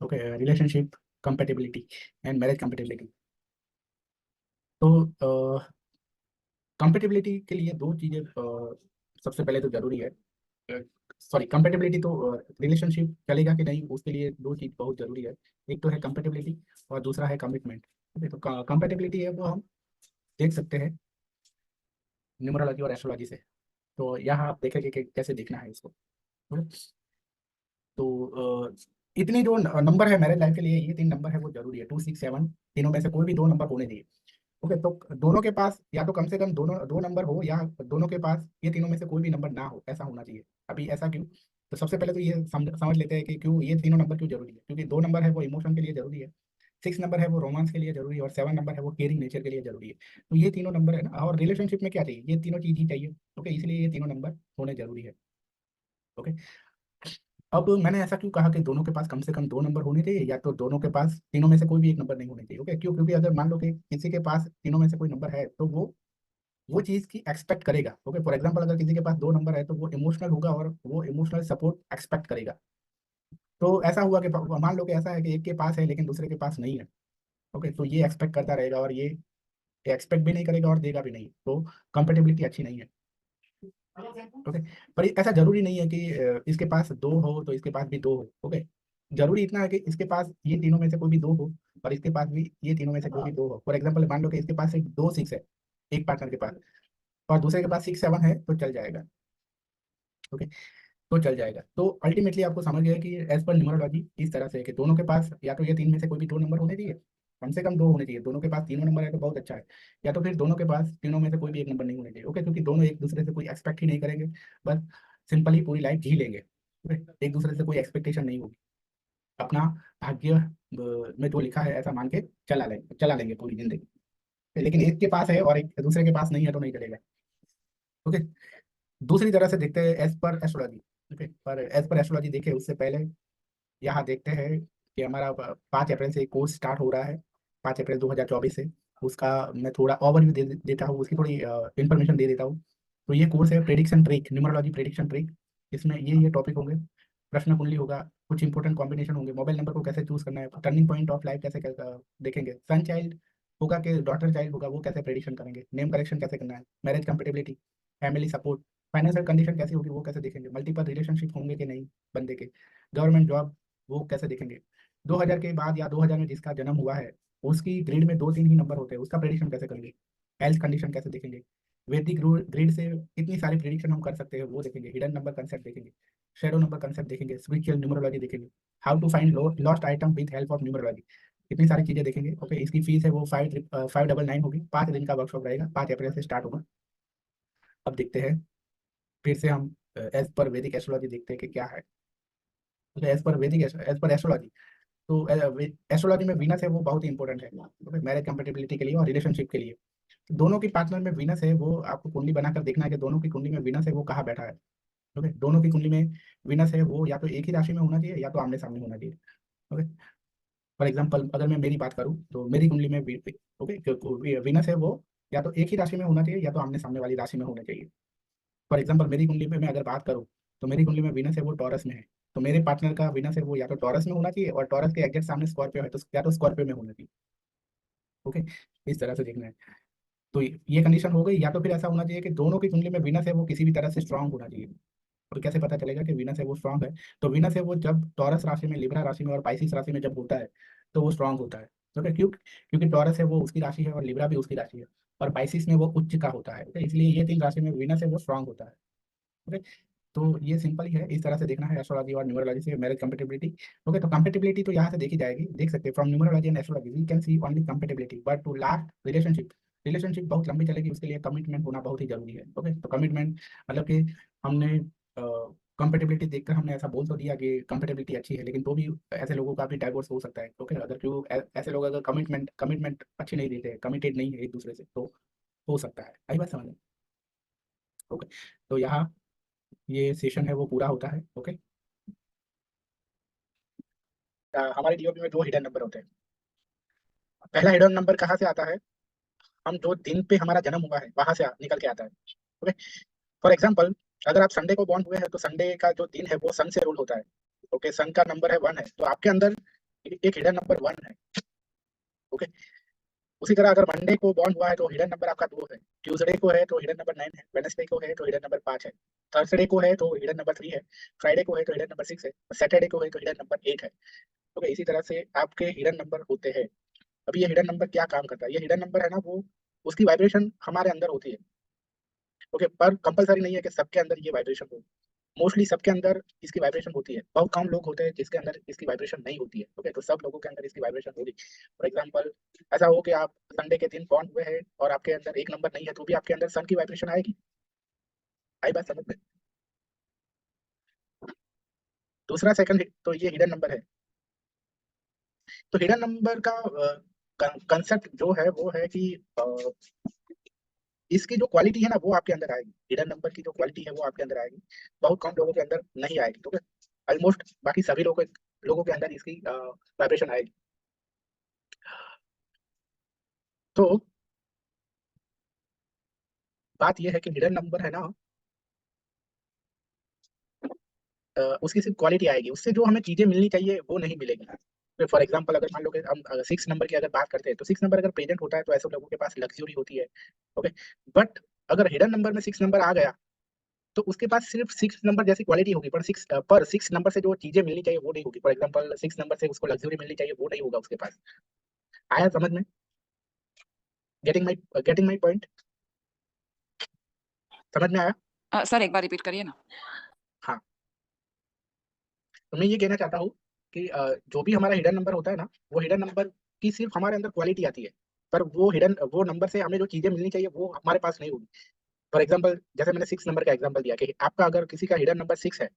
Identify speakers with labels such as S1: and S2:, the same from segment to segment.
S1: Okay, relationship compatibility and marriage compatibility. तो compatibility के लिए दो चीज़ें सबसे पहले तो जरूरी है। सॉरी, कंपेटिबिलिटी तो रिलेशनशिप चलेगा कि नहीं उसके लिए दो चीज़ बहुत जरूरी है। एक तो है कंपेटिबिलिटी और दूसरा है कमिटमेंट। ओके, तो कंपेटिबिलिटी है वो हम देख सकते हैं न्यूमरोलॉजी और एस्ट्रोलॉजी से। तो यहाँ आप देखेंगे कि कैसे देखना है इसको। तो इतनी जो नंबर है मैरिज लाइफ के लिए, ये तीन नंबर है वो जरूरी है, 2 6 7। तीनों में से कोई भी दो नंबर होने चाहिए। ओके, तो दोनों के पास या तो कम से कम दोनों दो नंबर हो, या दोनों के पास ये तीनों में से कोई भी नंबर ना हो, ऐसा होना चाहिए। अभी ऐसा क्यों? तो सबसे पहले तो ये समझ लेते हैं कि क्यों ये तीनों नंबर क्यों जरूरी है। क्योंकि 2 नंबर है वो इमोशन के लिए जरूरी है, 6 नंबर है वो रोमांस के लिए जरूरी है, और 7 नंबर है वो केयरिंग नेचर के लिए जरूरी है। तो ये तीनों नंबर है ना, और रिलेशनशिप में क्या चाहिए, ये तीनों चीज ही चाहिए। ओके, इसलिए ये तीनों नंबर होने जरूरी है। ओके, अब मैंने ऐसा क्यों कहा कि दोनों के पास कम से कम दो नंबर होने चाहिए, या तो दोनों के पास तीनों में से कोई भी एक नंबर नहीं होने चाहिए। ओके, क्यों? क्योंकि अगर मान लो कि किसी के पास तीनों में से कोई नंबर है तो वो चीज की एक्सपेक्ट करेगा। ओके, फॉर एग्जांपल अगर किसी के पास दो नंबर है तो वो इमोशनल होगा और वो इमोशनल सपोर्ट एक्सपेक्ट करेगा। तो ऐसा हुआ कि मान लो कि ऐसा है कि एक के पास है लेकिन दूसरे के पास नहीं है। ओके, तो ये एक्सपेक्ट करता रहेगा और ये एक्सपेक्ट भी नहीं करेगा और देगा भी नहीं, तो कंपेटेबिलिटी अच्छी नहीं है। ओके, पर ऐसा जरूरी नहीं है कि इसके पास दो हो तो इसके पास भी दो हो। ओके, जरूरी इतना है कि इसके पास ये तीनों में से कोई भी दो हो और इसके पास भी ये तीनों में से कोई भी दो हो। फॉर एग्जाम्पल मान लो कि इसके पास एक 2 6 है एक पार्टनर के पास, और दूसरे के पास 6 7 है, तो चल जाएगा। ओके, तो चल जाएगा। तो अल्टीमेटली आपको समझ गया कि एज पर न्यूमरोलॉजी इस तरह से है कि दोनों के पास या तो ये तीन में से कोई भी दो नंबर होने चाहिए, कम से कम दो होने चाहिए। दोनों के पास तीनों नंबर है तो बहुत अच्छा है, या तो फिर दोनों के पास तीनों में से कोई भी एक नंबर नहीं होने चाहिए। ओके, क्योंकि दोनों एक दूसरे से कोई एक्सपेक्ट ही नहीं करेंगे, बस सिंपली पूरी लाइफ जी लेंगे। ओके, एक दूसरे से कोई एक्सपेक्टेशन नहीं होगी, अपना भाग्य में जो लिखा है ऐसा मान के चला लेंगे पूरी जिंदगी। लेकिन एक के पास है और एक दूसरे के पास नहीं है तो नहीं चलेगा। ओके, दूसरी तरह से देखते हैं एज पर एस्ट्रोलॉजी। ओके, पर एज पर एस्ट्रोलॉजी देखे उससे पहले यहाँ देखते हैं कि हमारा 5 अप्रैल से कोर्स स्टार्ट हो रहा है, 5 अप्रैल 2024 से। उसका मैं थोड़ा ओवरव्यू देता हूँ, उसकी थोड़ी इन्फॉर्मेशन दे देता हूँ। तो ये कोर्स है prediction trick, numerology prediction trick. इसमें ये टॉपिक होंगे, प्रश्न कुंडली होगा, कुछ इंपॉर्टेंट कॉम्बिनेशन होंगे, मोबाइल नंबर को कैसे चूज करना है, टर्निंग पॉइंट ऑफ लाइफ कैसे देखेंगे, सन चाइल्ड होगा कि डॉटर चाइल्ड होगा वो कैसे प्रेडिक्शन करेंगे, नेम करेक्शन कैसे करना है, marriage compatibility, family support, financial condition कैसी होगी वो कैसे देखेंगे, मल्टीपल रिलेशनशिप होंगे कि नहीं बंदे के, गवर्नमेंट जॉब वो कैसे देखेंगे, 2000 के बाद या 2000 में जिसका जन्म हुआ है उसकी ग्रिड में दो तीन ही नंबर होते हैं, उसका प्रेडिक्शन कैसे करेंगे, हेल्थ कंडीशन कैसे देखेंगे, वैदिक ग्रिड से कितनी सारी प्रेडिक्शन हम कर सकते हैं वो देखेंगे, हिडन नंबर कंसेप्ट देखेंगे, शेडो नंबर कंसेप्ट देखेंगे, स्पिरिचुअल न्यूमरोलॉजी देखेंगे, how to find lost item with help of numerology. इतनी सारी चीजें देखेंगे। ओके, इसकी फीस है वो 599 होगी। 5 दिन का वर्कशॉप रहेगा, 5 अप्रैल से स्टार्ट होगा। अब देखते हैं फिर से हम एज पर वैदिक एस्ट्रोलॉजी देखते हैं कि क्या है। एज पर एस्ट्रोलॉजी, तो एस्ट्रोलॉजी में वीनस है वो बहुत ही इंपॉर्टेंट है। ओके, मैरिज कंपेटिबिलिटी के लिए और रिलेशनशिप के लिए। दोनों की पार्टनर में वीनस है वो आपको कुंडली बनाकर देखना है कि दोनों की कुंडली में वीनस है वो कहाँ बैठा है। ओके, दोनों की कुंडली में वीनस है वो या तो एक ही राशि में होना चाहिए या तो आमने सामने होना चाहिए। ओके, फॉर एग्जाम्पल अगर मैं मेरी बात करूँ तो मेरी कुंडली में ओके वीनस है वो या तो एक ही राशि में होना चाहिए या तो आमने सामने वाली राशि में होना चाहिए। फॉर एग्जाम्पल मेरी कुंडली में मैं अगर बात करूँ तो मेरी कुंडली में वीनस है वो टॉरस में है, तो मेरे पार्टनर का वीनस है वो या तो टॉरस में होना चाहिए और टॉरस के एग्जैक्ट सामने स्कॉर्पियो है तो या तो स्कॉर्पियो में होना चाहिए। ओके, इस तरह से देखना है। तो ये कंडीशन हो गई, या तो फिर ऐसा होना चाहिए कि दोनों की कुंडली में वीनस है वो किसी भी तरह से स्ट्रांग होना चाहिए। और कैसे पता चलेगा कि वीनस है वो स्ट्रांग है? तो वीनस है वो जब टॉरस राशि में, लिब्रा राशि में और पाइसिस राशि में जब होता है तो वो स्ट्रांग होता है। तो क्योंकि टॉरस है वो उसकी राशि है और लिब्रा भी उसकी राशि है, और पाइसिस में वो उच्च का होता है। तो इसलिए ये तीन राशि में वीनस है वो स्ट्रांग होता है। ओके, तो ये सिंपल ही है, इस तरह से देखना है एस्ट्रोलॉजी और न्यूमरोलॉजी से मैरिज कंपेटिबिलिटी। ओके, तो कंपेटिबिलिटी तो यहाँ से देखी जाएगी, देख सकते हैं from numerology and astrology we can see only compatibility, but to last relationship बहुत लंबी चलेगी, उसके लिए कमिटमेंट होना बहुत ही जरूरी है। ओके, तो कमिटमेंट मतलब कि हमने कंपेटिबिलिटी देखकर हमने ऐसा बोल तो दिया कि कंपेटिबिलिटी अच्छी है, लेकिन तो भी ऐसे लोगों का भी डाइवोर्स हो सकता है। ओके, अगर क्यों ऐसे लोग अगर कमिटमेंट अच्छी नहीं देते, कमिटेड नहीं है एक दूसरे से, तो हो सकता है। आई बात समझ में? ओके, तो यहाँ ये सेशन है वो पूरा होता है। ओके, हमारे डीओपी में दो हिडन नंबर होते हैं। पहला हिडन नंबर कहाँ से आता है? हम जो दिन पे हमारा जन्म हुआ है वहां से निकल के आता है। ओके, फॉर एग्जाम्पल अगर आप संडे को बॉर्न हुए हैं तो संडे का जो दिन है वो सन से रूल होता है। ओके, सन का नंबर है 1 है, तो आपके अंदर एक हिडन नंबर 1 है। ओके, उसी तरह अगर मंडे को बॉर्न हुआ है तो हिडन नंबर आपका 2 है, ट्यूसडे को है तो हिडन नंबर 9 है, वेडनेसडे को है तो हिडन नंबर 5 है, थर्सडे को है तो हिडन नंबर 3 है, फ्राइडे को है तो हिडन नंबर 6 है, सैटरडे को है तो हिडन नंबर 8 है। ओके, इसी तरह से आपके हिडन नंबर होते हैं। अभी ये हिडन नंबर क्या काम करता है, ये हिडन नंबर है ना, वो उसकी वाइब्रेशन हमारे अंदर होती है। ओके, पर कंपलसरी नहीं है कि सबके अंदर ये वाइब्रेशन हो। मोस्टली सबके अंदर इसकी वाइब्रेशन होती है, बहुत कम लोग होते हैं जिसके अंदर इसकी वाइब्रेशन नहीं होती है। ओके, तो सब लोगों के अंदर इसकी वाइब्रेशन होगी। फॉर एग्जांपल, ऐसा हो कि आप संडे के दिन बॉर्न हुए हैं और आपके अंदर एक नंबर नहीं है, तो भी आपके अंदर सन की वाइब्रेशन आएगी। आई बात समझ में? दूसरा सेकंड तो ये हिडन नंबर है। तो हिडन नंबर का कंसेप्ट जो है वो है कि इसकी जो क्वालिटी है ना वो आपके अंदर आएगी। हिडन नंबर की जो क्वालिटी है वो आपके अंदर आएगी, बहुत कम लोगों के अंदर नहीं आएगी। तो ऑलमोस्ट बाकी सभी लोगों के अंदर इसकी वाइब्रेशन आएगी। तो बात यह है कि हिडन नंबर है ना, उसकी सिर्फ क्वालिटी आएगी, उससे जो हमें चीजें मिलनी चाहिए वो नहीं मिलेगी। तो फॉर एग्जाम्पल, अगर मान लो कि हम 6 नंबर की अगर बात करते हैं, तो 6 नंबर अगर प्रेजेंट होता है तो ऐसे लोगों के पास लग्जरी होती है। ओके, बट अगर हिडन नंबर में 6 नंबर आ गया तो उसके पास सिर्फ 6 नंबर जैसी क्वालिटी होगी, पर 6 नंबर से जो चीजें मिलनी चाहिए वो नहीं होगी। फॉर एग्जाम्पल, 6 नंबर से उसको लग्जरी मिलनी चाहिए वो नहीं होगा उसके पास। आया समझ में? Getting my point? समझ में आया?
S2: सर एक बार रिपीट करिए ना।
S1: हाँ, तो मैं ये कहना चाहता हूँ कि जो भी हमारा हिडन नंबर होता है ना, वो हिडन नंबर की सिर्फ हमारे अंदर क्वालिटी आती है, पर वो नंबर से हमें जो चीजें मिलनी चाहिए वो हमारे पास नहीं होगी। फॉर एग्जाम्पल, जैसे मैंने 6 नंबर का एग्जाम्पल दिया कि आपका अगर किसी का हिडन नंबर 6 है,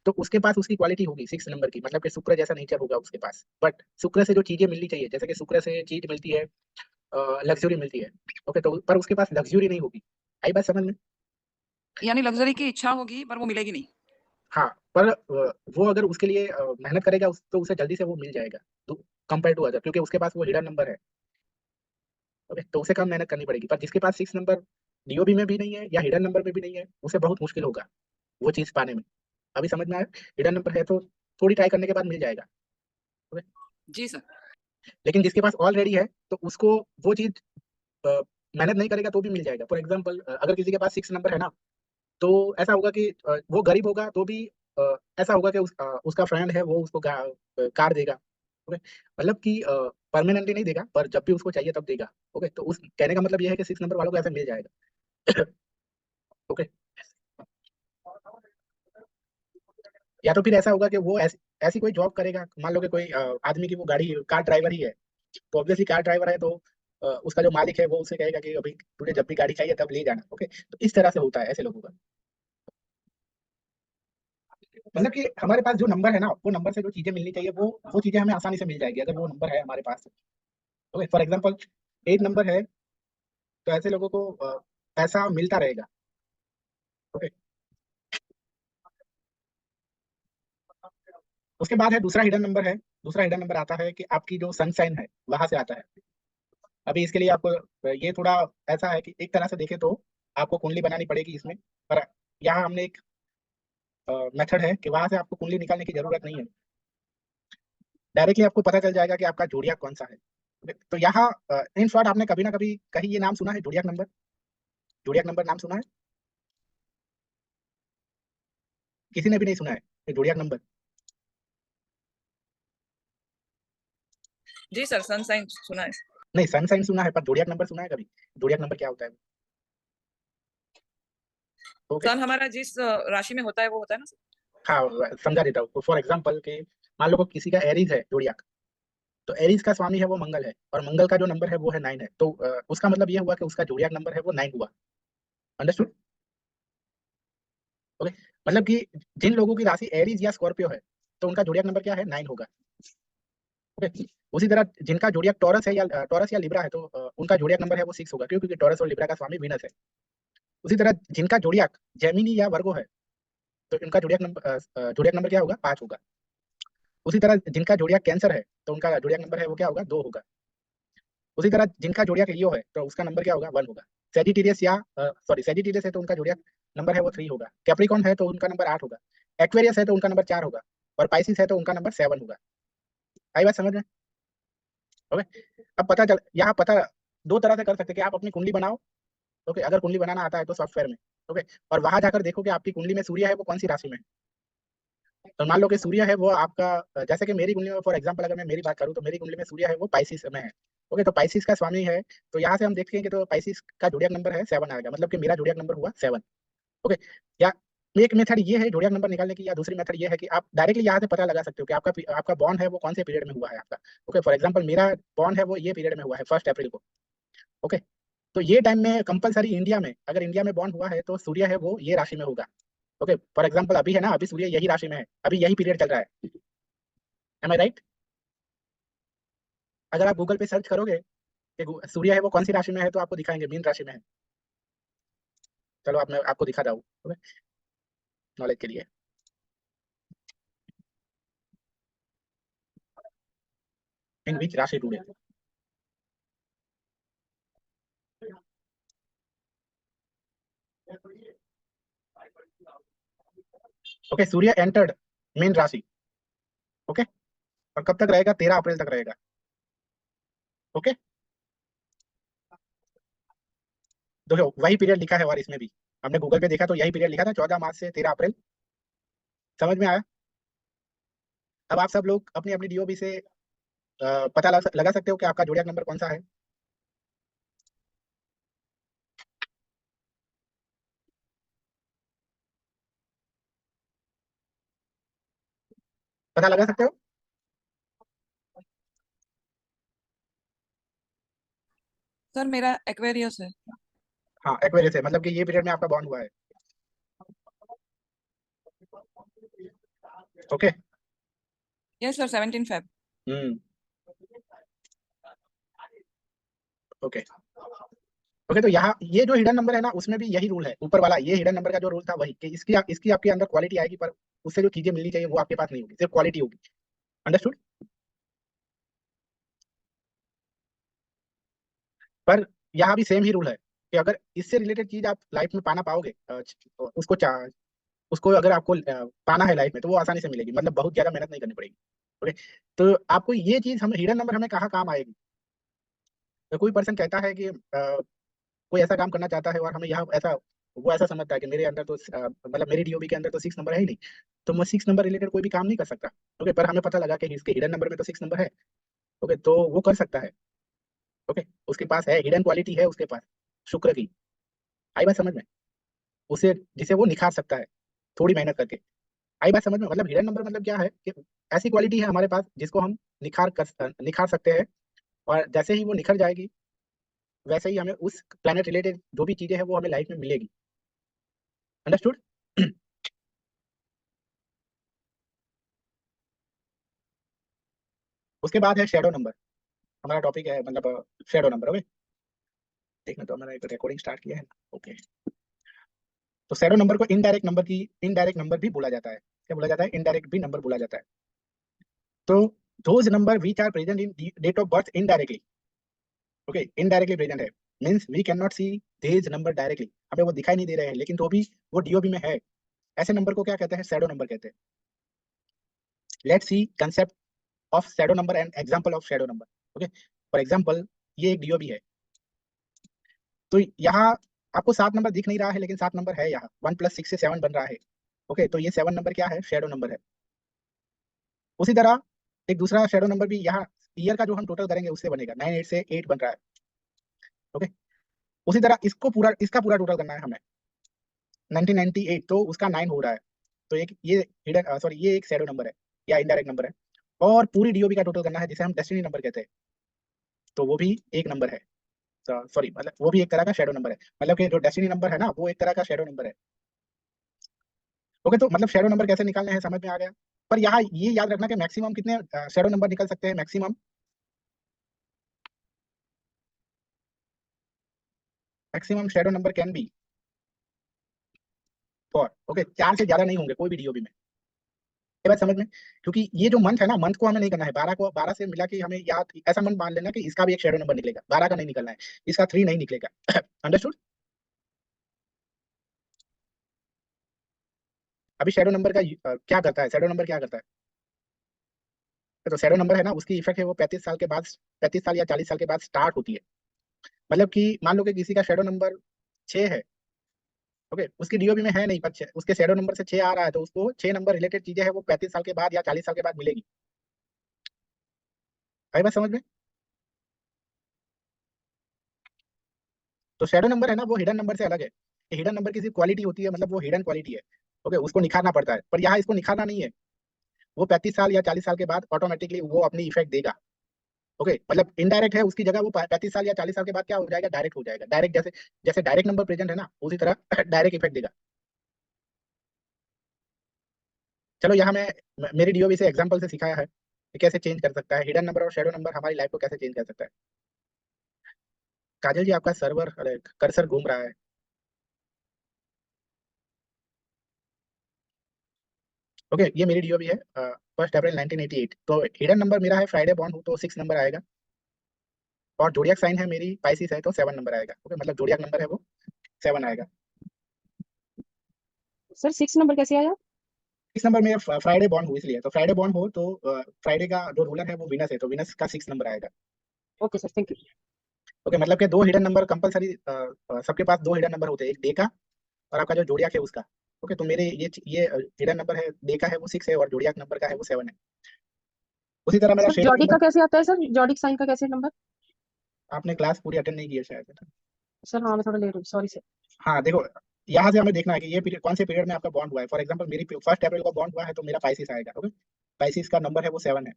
S1: तो उसके पास उसकी क्वालिटी होगी 6 नंबर की, मतलब कि शुक्र जैसा नेचर होगा उसके पास। बट शुक्र से जो चीजें मिलनी चाहिए, जैसे कि शुक्र से चीज मिलती है, लग्जरी मिलती है। ओके, तो पर उसके पास लग्जरी नहीं होगी। आई बात समझ में?
S2: यानी लग्जरी की इच्छा होगी पर वो मिलेगी नहीं।
S1: हाँ, पर वो अगर उसके लिए मेहनत करेगा तो उसे जल्दी से वो मिल जाएगा, तो कंपेयर टू अदर, क्योंकि उसके पास वो हिडन नंबर है। ओके, तो उसे कम मेहनत करनी पड़ेगी। पर जिसके पास 6 नंबर डीओबी में भी नहीं है या हिडन नंबर में भी नहीं है, उसे बहुत मुश्किल होगा वो चीज पाने में। अभी समझ में आया? हिडन नंबर है तो थोड़ी ट्राई करने के बाद मिल जाएगा। ओके,
S2: जी सर।
S1: लेकिन जिसके पास ऑलरेडी है तो उसको वो चीज मेहनत नहीं करेगा तो भी मिल जाएगा। फॉर एग्जाम्पल, अगर किसी के पास 6 नंबर है ना, तो ऐसा होगा कि वो गरीब होगा तो भी ऐसा होगा कि उसका फ्रेंड है वो उसको कार देगा। ओके, मतलब कि परमानेंटली नहीं देगा, पर जब भी उसको चाहिए तब देगा। ओके, तो उस कहने का मतलब ये है कि 6 नंबर वालों को ऐसा मिल जाएगा। ओके, या तो फिर ऐसा होगा कि वो ऐसी कोई जॉब करेगा, मान लो कि कोई आदमी की वो गाड़ी कार ड्राइवर ही है, तो ऑब्वियसली कार ड्राइवर है तो उसका जो मालिक है वो उसे कहेगा कि अभी तुझे जब भी गाड़ी चाहिए तब ले जाना। ओके, तो इस तरह से होता है ऐसे लोगों का। मतलब कि हमारे पास जो नंबर है ना, वो नंबर से जो चीजें मिलनी चाहिए वो चीजें हमें आसानी से मिल जाएगी अगर वो नंबर है हमारे पास। ओके, फॉर एग्जाम्पल, 8 नंबर है तो ऐसे लोगों को पैसा मिलता रहेगा। ओके, उसके बाद है दूसरा हिडन नंबर है। दूसरा हिडन नंबर आता है कि आपकी जो सनसाइन है वहां से आता है। अभी इसके लिए आपको ये थोड़ा ऐसा है कि एक तरह से देखें तो आपको कुंडली बनानी पड़ेगी इसमें, पर यहाँ हमने एक मेथड है कि वहां से आपको कुंडली निकालने की जरूरत नहीं है, डायरेक्टली आपको पता चल जाएगा कि आपका जोड़िया कौन सा है। तो यहाँ इन शॉर्ट, आपने कभी ना कभी कहीं ये नाम सुना है, जोड़िया नंबर? जोड़िया नंबर नाम सुना है? किसी ने भी नहीं सुना है ये जोड़िया नंबर?
S2: जी सर, सनसाइन सुना है।
S1: नहीं, सनसाइन सुना है, पर जोड़िया नंबर सुना है कभी? जोड़िया नंबर क्या होता है? ओके,
S2: सन हमारा जिस राशि में होता है वो होता है ना सर।
S1: हाँ, समझा देता हूँ। फॉर एग्जाम्पल के मान लो को किसी का एरीज है जोड़िया, तो एरीज का स्वामी है वो मंगल है, और मंगल का जो नंबर है वो है 9 है, तो उसका मतलब ये हुआ कि उसका जोड़िया नंबर है वो 9 हुआ। अंडरस्टूड? ओके, मतलब कि जिन लोगों की राशि एरीज या स्कॉर्पियो है, तो उनका जोड़िया नंबर क्या है? 9 होगा। ओके, उसी तरह जिनका जोड़िया टॉरस है या टॉरस या लिब्रा है, तो उनका जोड़िया नंबर है वो 6 होगा, क्योंकि टॉरस और लिब्रा का स्वामी वीनस है। उसी तरह जिनका जोड़िया जेमिनी या वर्गो है, तो इनका जोड़िया नंबर क्या होगा? 5 होगा। उसी तरह जिनका जोड़िया कैंसर है, तो उनका जोड़िया नंबर है वो क्या होगा? 2 होगा। उसी तरह जिनका जोड़िया लियो है, तो उसका नंबर क्या होगा? 1 होगा। सेजिटेरियस है तो उनका जोड़िया नंबर है वो 3 होगा। कैप्रिकॉन है तो उनका नंबर 8 होगा। एक्वेरियस है तो उनका नंबर 4 होगा। और पाइसिस है तो उनका नंबर 7 होगा। आई बात समझ में? ओके, अब पता चल, यहाँ पता दो तरह से कर सकते हैं कि आप अपनी कुंडली बनाओ। ओके, अगर कुंडली बनाना आता है तो सॉफ्टवेयर में। ओके, और वहां जाकर देखो कि आपकी कुंडली में सूर्य है वो कौन सी राशि में है। तो मान लो कि सूर्य है वो आपका, जैसे कि मेरी कुंडली में फॉर एग्जांपल अगर मैं मेरी बात करूं तो मेरी कुंडली में सूर्य है वो पाइसिस में है। ओके, तो पाइसिस का स्वामी है। तो यहाँ से हम देखते हैं कि तो पाइसिस का जोडियक नंबर है 7 आएगा, मतलब कि मेरा जोडियक नंबर हुआ 7। ओके, या एक मेथड ये है जोडियक नंबर निकालने की, या दूसरी मेथड ये है कि आप डायरेक्टली यहाँ से पता लगा सकते हो कि आपका आपका बॉर्न है वो कौन से पीरियड में हुआ है आपका। ओके, फॉर एग्जांपल मेरा बॉर्न है वो ये पीरियड में हुआ है 1 अप्रैल को। ओके, तो ये टाइम में कंपलसरी इंडिया में, अगर इंडिया में बॉर्न हुआ है तो सूर्य है वो ये राशि में होगा। ओके, फॉर एग्जांपल अभी है ना, अभी सूर्य यही राशि में है, अभी यही पीरियड चल रहा है। एम आई राइट? अगर आप गूगल पे सर्च करोगे कि सूर्य है वो कौन सी राशि में है तो आपको दिखाएंगे मीन राशि में है। चलो आप, मैं आपको दिखा दूँ नॉलेज के लिए। इन विच राशि टूडे। ओके, सूर्य एंटर्ड मीन राशि। ओके, और कब तक रहेगा? 13 अप्रैल तक रहेगा। ओके, देखो वही पीरियड लिखा है और इसमें भी हमने गूगल पे देखा तो यही पीरियड लिखा था, 14 मार्च से 13 अप्रैल। समझ में आया? अब आप सब लोग अपनी अपनी डीओबी से पता लगा सकते हो कि आपका जोडियाक नंबर कौन सा है। पता लगा सकते हो?
S2: सर मेरा एक्वेरियस है।
S1: हाँ, एक्वेरियस है, मतलब कि ये पीरियड में आपका बॉर्न हुआ है। Okay.
S2: Yes sir, 17 Feb.
S1: Hmm. Okay. Okay, तो यहाँ ये जो हिडन नंबर है ना उसमें भी यही रूल है, ऊपर वाला ये हिडन नंबर का जो रूल था वही, कि इसकी आपके अंदर क्वालिटी आएगी, पर उससे जो चीजें मिलनी चाहिए वो आपके पास नहीं होगी, सिर्फ क्वालिटी होगी। अंडरस्टूड? पर यहाँ भी सेम ही रूल है कि अगर इससे रिलेटेड चीज आप लाइफ में पाना पाओगे, उसको उसको अगर आपको पाना है लाइफ में तो वो आसानी से मिलेगी, मतलब बहुत ज्यादा मेहनत नहीं करनी पड़ेगी। ओके, तो आपको ये चीज, हम हिडन नंबर हमें कहाँ काम आएगी? तो कोई पर्सन कहता है कि कोई ऐसा काम करना चाहता है और हमें यहाँ ऐसा, वो ऐसा समझता है कि मेरे अंदर तो मतलब मेरी डीओबी के अंदर तो 6 नंबर है ही नहीं, तो मैं 6 नंबर रिलेटेड कोई भी काम नहीं कर सकता। ओके, पर हमें पता लगा कि इसके हिडन नंबर में तो 6 नंबर है। ओके, तो वो कर सकता है। ओके, उसके पास है, हिडन क्वालिटी है उसके पास, शुक्र की। आई बात समझ में? उसे जिसे वो निखार सकता है थोड़ी मेहनत करके। आई बात समझ में? मतलब हिडन नंबर मतलब क्या है कि ऐसी क्वालिटी है हमारे पास जिसको हम निखार सकते हैं, और जैसे ही वो निखर जाएगी वैसे ही हमें उस प्लेनेट रिलेटेड जो भी चीजें हैं वो हमें लाइफ में मिलेगी। अंडरस्टूड? उसके बाद है शेडो नंबर। हमारा टॉपिक है मतलब शेडो नंबर। ओके, देखना तो हमारा एक रिकॉर्डिंग स्टार्ट किया है ना। ओके, तो शेडो नंबर को इनडायरेक्ट नंबर भी बोला जाता है। क्या बोला जाता है? इनडायरेक्ट भी नंबर बोला जाता है। तो those number which are present in date of birth indirectly. Okay, indirectly present है, means we can not see these number directly, हमें वो दिखाई नहीं दे रहे हैं लेकिन तो भी वो डीओबी में है। ऐसे नंबर को क्या कहते हैं? शैडो नंबर कहते हैं। Let's see concept of shadow number and example of shadow number. Okay, for example ये एक डीओबी है, तो यहाँ आपको 7 नंबर दिख नहीं रहा है लेकिन 7 नंबर है यहाँ, 1 + 6 से 7 बन रहा है। ओके, तो ये 7 नंबर क्या है? शैडो नंबर है। उसी तरह एक दूसरा शैडो नंबर भी यहाँ, ईयर का जो हम टोटल करेंगे उससे बनेगा, 9 8 से 8 बन रहा है। ओके, उसी तरह इसका पूरा टोटल करना है हमें, 1998 तो उसका 9 हो रहा है। तो एक ये हिडन, सॉरी ये एक शैडो नंबर है या इनडायरेक्ट नंबर है। और पूरी डीओबी का टोटल करना है जिसे हम डेस्टिनी नंबर कहते हैं, तो वो भी एक नंबर है। सॉरी, मतलब वो भी एक तरह का शैडो नंबर है, मतलब कि जो डेस्टिनी नंबर है ना वो एक तरह का शैडो नंबर है। ओके, तो मतलब शैडो नंबर कैसे निकालने हैं समझ में आ गया। पर यहाँ ये याद रखना कि मैक्सिमम कितने शैडो नंबर निकल सकते हैं? Maximum shadow number can be for, okay, 4 से ज्यादा नहीं होंगे कोई भी डीओबी में। ये बात समझ में? क्योंकि ये जो मंथ है ना, मंथ को हमें नहीं करना है, 12 से मिला के हमें याद ऐसा मंथ मान लेना कि इसका भी एक शेडो नंबर निकलेगा, 12 का नहीं निकलना है, इसका 3 नहीं निकलेगा। अंडरस्टूड? अभी शेडो नंबर का क्या करता है? शेडो नंबर क्या करता है? तो शैडो नंबर है ना, उसकी इफेक्ट है वो 35 साल के बाद, 35 साल या 40 साल के बाद स्टार्ट होती है। मतलब कि मान लो कि किसी का शैडो नंबर 6 है, ओके, उसकी डीओबी में है नहीं, पर उसके शैडो नंबर से 6 आ रहा है, तो उसको 6 नंबर रिलेटेड चीजें है वो 35 साल के बाद या 40 साल के बाद मिलेगी। आई बात समझ में? तो शैडो नंबर है ना वो हिडन नंबर से अलग है। हिडन नंबर की सिर्फ क्वालिटी होती है, मतलब वो हिडन क्वालिटी है, ओके, उसको निखारना पड़ता है, पर यहाँ इसको निखारना नहीं है। वो 35 साल या 40 साल के बाद ऑटोमेटिकली वो अपनी इफेक्ट देगा। ओके, मतलब इनडायरेक्ट है, उसकी जगह वो 35 साल या 40 साल के बाद क्या हो जाएगा, डायरेक्ट हो जाएगा। डायरेक्ट जैसे जैसे डायरेक्ट नंबर प्रेजेंट है ना, उसी तरह डायरेक्ट इफेक्ट देगा। चलो यहाँ मेरी डीओबी से एग्जांपल से सिखाया है कि कैसे चेंज कर सकता है हिडन नंबर और शैडो नंबर हमारी लाइफ को कैसे चेंज कर सकता है। काजल जी आपका सर्वर, अरे कर्सर घूम रहा है। ओके, ये मेरी डीओबी है 1 अप्रैल 1988। तो हिडन नंबर मेरा है फ्राइडे बॉर्न हूँ तो 6 नंबर आएगा, और जोडियक साइन है मेरी पाइसिस है तो 7 नंबर आएगा। ओके, मतलब जोडियक नंबर है वो 7 आएगा।
S3: सर 6 नंबर कैसे आया?
S1: 6 नंबर में फ्राइडे बॉर्न हूँ इसलिए, तो फ्राइडे बॉर्न हो तो फ्राइडे का जो रूलर है वो विनस है, तो विनस का 6 नंबर आएगा।
S3: Okay sir, thank you.
S1: Okay, मतलब कि दो हिडन नंबर कंपलसरी, सबके पास दो हिडन नंबर होते हैं, एक डे का और आपका जो जोडियक है उसका। ओके, तो मेरे ये हिडन नंबर है, डे का है वो 6 है और जोडियक नंबर का है वो 7 है। उसी तरह मेरा
S3: सर
S1: शेडो
S3: जॉडिक का
S1: नंबर,
S3: कैसे आता है सर? जॉडिक साइन का कैसे नंबर?
S1: आपने क्लास पूरी अटेंड नहीं की है शायद।
S3: सर हाँ, मैं थोड़ा लेट हूँ, सॉरी सर।
S1: हाँ देखो, यहाँ से हमें देखना है कि ये पीरियड कौन से पीरियड में आपका बॉन्ड हुआ है। फॉर एग्जांपल मेरी 1 अप्रैल को बॉन्ड हुआ है तो मेरा पाइसिस आएगा। ओके, पाइसिस का नंबर है वो 7 है।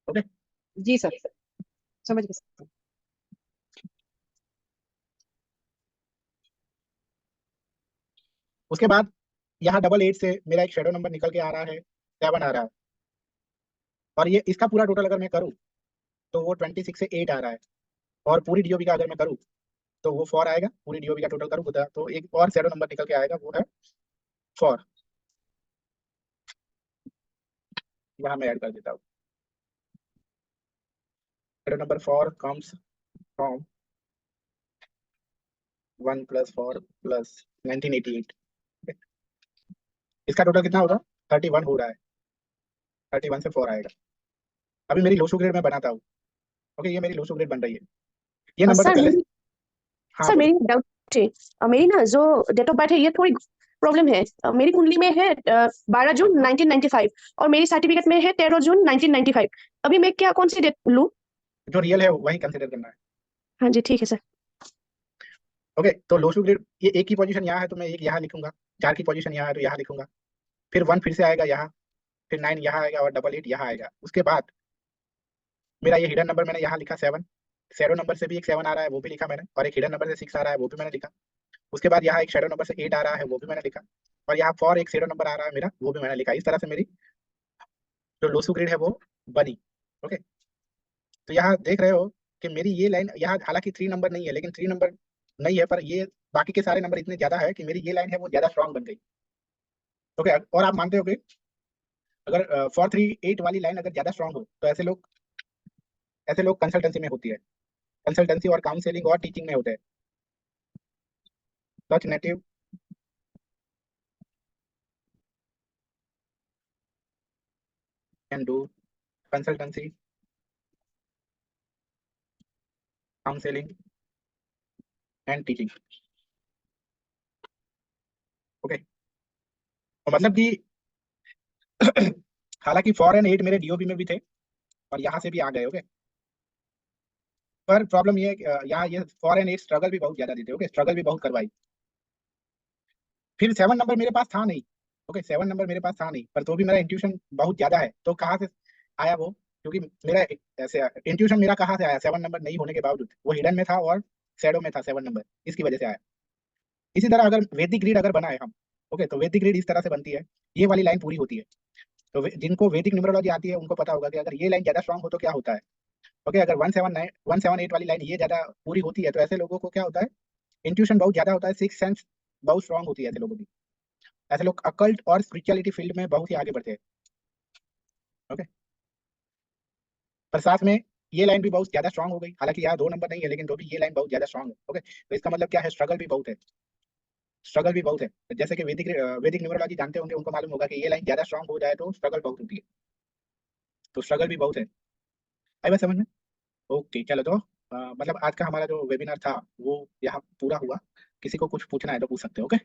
S1: ओके,
S3: जी सर, समझ गए सर।
S1: उसके बाद यहाँ 88 से मेरा एक शेडो नंबर निकल के आ रहा है, 7 आ रहा है, और ये इसका पूरा टोटल अगर मैं करूँ तो वो 26 से 8 आ रहा है, और पूरी डीओबी का अगर मैं करूँ तो वो 4 आएगा। पूरी डीओबी का टोटल करूँ तो एक और शेडो नंबर निकल के आएगा, वो है 4। यहाँ मैं ऐड कर देता हूँ, शेडो नंबर 4 कम्स फ्रॉम 1 + 4 + 1988। इसका टोटल कितना होगा, 31 हो रहा है, 31 से 4 आएगा। अभी मेरी लोसो ग्रेड में बनाता हूँ। ओके, ये मेरी लोसो ग्रेड बन रही है, ये नंबर तो
S3: सर
S1: पहले।
S3: मेरी
S1: हाँ
S3: सर
S1: बोलो।
S3: मेरी डाउट है। मेरी ना जो डेट ऑफ बर्थ है ये थोड़ी प्रॉब्लम है। मेरी कुंडली में है 12 जून 1995 और मेरी सर्टिफिकेट में है 13 जून 1995। अभी मैं क्या कौन सी डेट लूँ?
S1: जो रियल है वही कंसिडर करना है।
S3: हाँ जी, ठीक है सर।
S1: ओके, तो लोसो ग्रेड ये एक की पोजीशन यहाँ है तो मैं एक यहाँ लिखूंगा, 4 की पोजीशन यहाँ है तो यहाँ लिखूंगा, फिर 1 फिर से आएगा यहाँ, फिर 9 यहाँ आएगा और 88 यहाँ आएगा। उसके बाद मेरा ये हिडन नंबर मैंने यहाँ लिखा 7, शैडो नंबर से भी एक 7 आ रहा है वो भी लिखा मैंने, और एक हिडन नंबर से 6 आ रहा है वो भी मैंने लिखा। उसके बाद यहाँ एक शैडो नंबर से 8 आ रहा है वो भी मैंने लिखा, और यहाँ 4 एक शैडो नंबर आ रहा है मेरा, वो भी मैंने लिखा। इस तरह से मेरी जो लोसो ग्रेड है वो बनी। ओके, तो यहाँ देख रहे हो कि मेरी ये लाइन यहाँ हालांकि 3 नंबर नहीं है, लेकिन 3 नंबर नहीं है, पर ये बाकी के सारे नंबर इतने ज्यादा है कि मेरी ये लाइन है वो ज्यादा स्ट्रांग बन गई। ओके, और आप मानते हो कि अगर 438 वाली लाइन अगर ज्यादा स्ट्रांग हो तो ऐसे लोग कंसल्टेंसी में होती है, कंसल्टेंसी और काउंसलिंग और टीचिंग में होते हैं। Such native can do consultancy, counselling and teaching. Okay, तो मतलब कि हालांकि 4 और 8 मेरे डीओबी में भी थे और यहाँ से भी आ गए। ओके, पर प्रॉब्लम ये है कि यहाँ ये 4 और 8 स्ट्रगल भी बहुत ज्यादा देते। ओके, स्ट्रगल भी बहुत करवाई। फिर 7 नंबर मेरे पास था नहीं। ओके, 7 नंबर मेरे पास था नहीं, पर तो भी मेरा इंट्यूशन बहुत ज्यादा है, तो कहाँ से आया वो, क्योंकि मेरा ऐसे इंट्यूशन मेरा कहाँ से आया, 7 नंबर नहीं होने के बावजूद वो हिडन में था और शैडो में था 7 नंबर, इसकी वजह से आया। इसी तरह अगर वैदिक ग्रिड अगर बनाए हम, ओके, तो वैदिक ग्रिड इस तरह से बनती है, ये वाली लाइन पूरी होती है। तो जिनको वैदिक न्यूमरोलॉजी आती है उनको पता होगा कि अगर ये लाइन ज्यादा स्ट्रांग हो तो क्या होता है। ओके, अगर 178 वाली लाइन ये ज्यादा पूरी होती है तो ऐसे लोगों को क्या होता है, इंट्यूशन बहुत ज्यादा होता है, सिक्स सेंस बहुत स्ट्रांग होती है ऐसे लोगों की। ऐसे लोग अकल्ट और स्पिरिचुअलिटी फील्ड में बहुत ही आगे बढ़ते हैं। ओके, पर साथ में ये लाइन भी बहुत ज्यादा स्ट्रांग हो गई, हालांकि यहाँ 2 नंबर नहीं है, लेकिन तो भी ये लाइन बहुत ज्यादा स्ट्रांग है। ओके, तो इसका मतलब क्या है, स्ट्रगल भी बहुत है, स्ट्रगल भी बहुत है। जैसे कि वैदिक न्यूमरोलॉजी जानते होंगे, उनको मालूम होगा कि ये लाइन ज्यादा स्ट्रांग हो जाए तो स्ट्रगल बहुत होती है। तो स्ट्रगल भी बहुत है। आई बात समझ में? ओके चलो, तो मतलब आज का हमारा जो वेबिनार था वो यहाँ पूरा हुआ। किसी को कुछ पूछना है तो पूछ सकते हो। ओके।